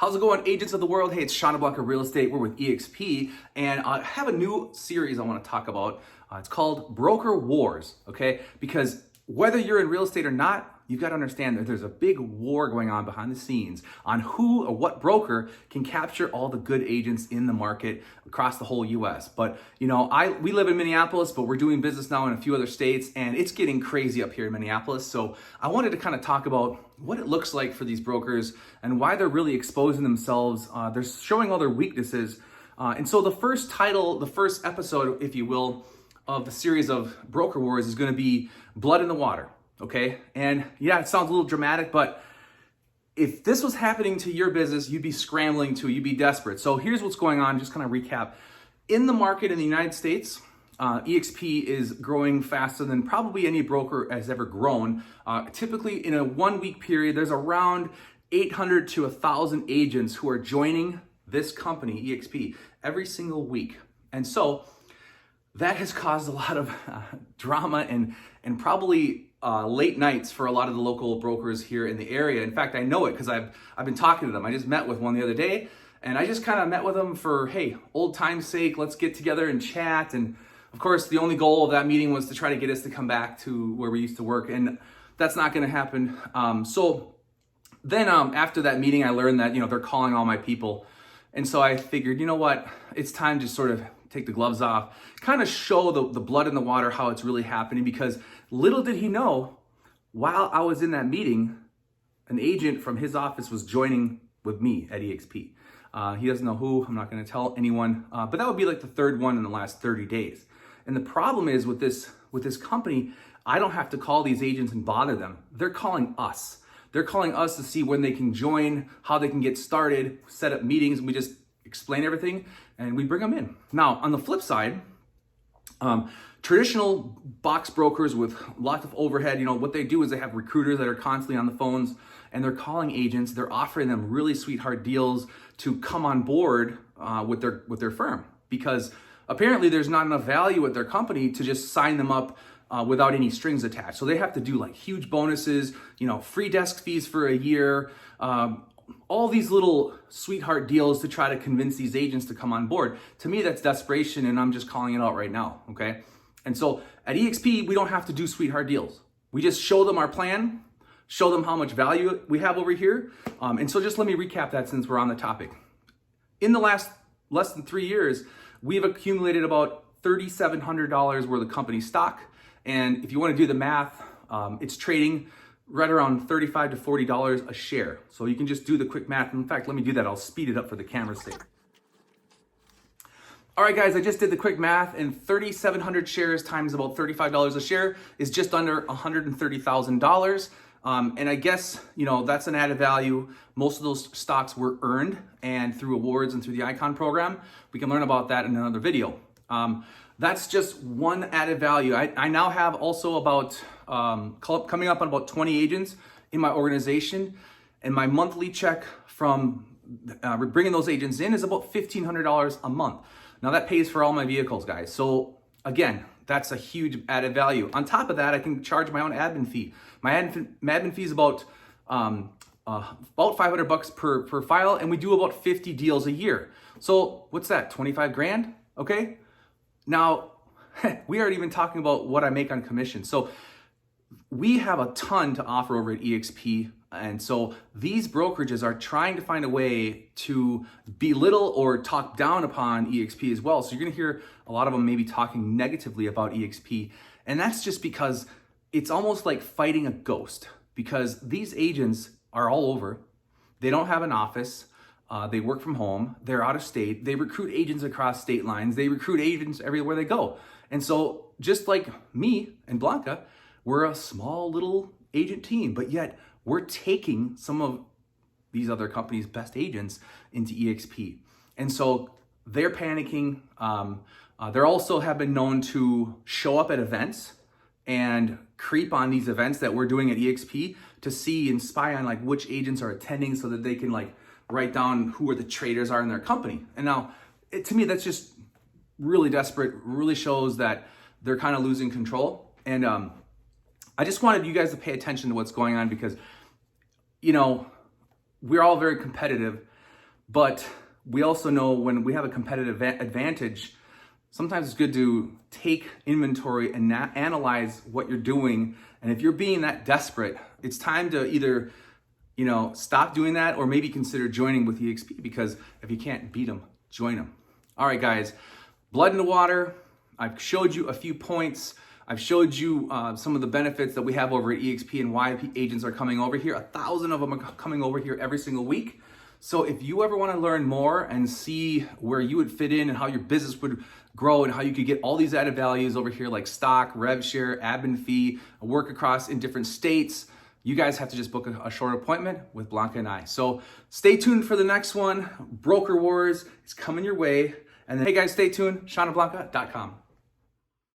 How's it going, agents of the world? Hey, it's Sean Blanca Real Estate. We're with EXP, and I have a new series I want to talk about. It's called Broker Wars, okay? Because whether you're in real estate or not, you've got to understand that there's a big war going on behind the scenes on who or what broker can capture all the good agents in the market across the whole US. But you know, we live in Minneapolis, but we're doing business now in a few other states, and it's getting crazy up here in Minneapolis. So I wanted to kind of talk about what it looks like for these brokers and why they're really exposing themselves. They're showing all their weaknesses. And so the first episode, if you will, of the series of Broker Wars is going to be Blood in the Water. Okay. And yeah, it sounds a little dramatic, but if this was happening to your business, you'd be scrambling you'd be desperate. So here's what's going on. Just kind of recap. In the market in the United States, EXP is growing faster than probably any broker has ever grown. Typically in a 1 week period, there's around 800 to 1,000 agents who are joining this company, EXP, every single week. And so that has caused a lot of drama and probably late nights for a lot of the local brokers here in the area. In fact, I know it because I've been talking to them. I just met with one the other day, and I just kind of met with them for, hey, old time's sake, let's get together and chat. And of course, the only goal of that meeting was to try to get us to come back to where we used to work, and that's not going to happen. So then after that meeting, I learned that, they're calling all my people. And so I figured, you know what, it's time to sort of take the gloves off, kind of show the blood in the water, how it's really happening, because little did he know, while I was in that meeting, an agent from his office was joining with me at EXP. He doesn't know who, I'm not gonna tell anyone, but that would be like the third one in the last 30 days. And the problem is with this company, I don't have to call these agents and bother them. They're calling us. They're calling us to see when they can join, how they can get started, set up meetings, and we just explain everything and we bring them in. Now, on the flip side, traditional box brokers with lots of overhead, what they do is they have recruiters that are constantly on the phones and they're calling agents. They're offering them really sweetheart deals to come on board with their firm, because apparently there's not enough value at their company to just sign them up without any strings attached. So they have to do like huge bonuses, free desk fees for a year, all these little sweetheart deals to try to convince these agents to come on board. To me, that's desperation, and I'm just calling it out right now, okay? And so at EXP, we don't have to do sweetheart deals. We just show them our plan, show them how much value we have over here. And so just let me recap that since we're on the topic. In the last less than 3 years, we've accumulated about $3,700 worth of company stock. And if you want to do the math, it's trading right around $35 to $40 a share. So you can just do the quick math. In fact, let me do that. I'll speed it up for the camera's sake. All right, guys, I just did the quick math, and 3,700 shares times about $35 a share is just under $130,000. And I guess, that's an added value. Most of those stocks were earned and through awards and through the Icon program. We can learn about that in another video. That's just one added value. I now have also about, coming up on about 20 agents in my organization, and my monthly check from bringing those agents in is about $1,500 a month. Now that pays for all my vehicles, guys. So again, that's a huge added value. On top of that, I can charge my own admin fee. My admin fee is about $500 per file, and we do about 50 deals a year. So what's that, 25 grand? Okay. Now, we aren't even talking about what I make on commission. So we have a ton to offer over at EXP. And so these brokerages are trying to find a way to belittle or talk down upon EXP as well. So you're going to hear a lot of them maybe talking negatively about EXP. And that's just because it's almost like fighting a ghost, because these agents are all over. They don't have an office. They work from home. They're out of state. They recruit agents across state lines. They recruit agents everywhere they go. And so just like me and Blanca, we're a small little agent team, but yet we're taking some of these other companies' best agents into EXP. And so they're panicking. They also have been known to show up at events and creep on these events that we're doing at EXP to see and spy on like which agents are attending so that they can like write down who are the traders are in their company. And now, to me, that's just really desperate, really shows that they're kind of losing control. And I just wanted you guys to pay attention to what's going on because, we're all very competitive. But we also know when we have a competitive advantage, sometimes it's good to take inventory and analyze what you're doing. And if you're being that desperate, it's time to either, stop doing that or maybe consider joining with EXP, because if you can't beat them, join them. All right, guys, blood in the water. I've showed you a few points. I've showed you some of the benefits that we have over at EXP and why agents are coming over here. 1,000 of them are coming over here every single week. So if you ever want to learn more and see where you would fit in and how your business would grow and how you could get all these added values over here, like stock, rev share, admin fee, work across in different states, you guys have to just book a short appointment with Blanca and I. So stay tuned for the next one. Broker Wars is coming your way. And then, hey guys, stay tuned, SeanandBlanca.com.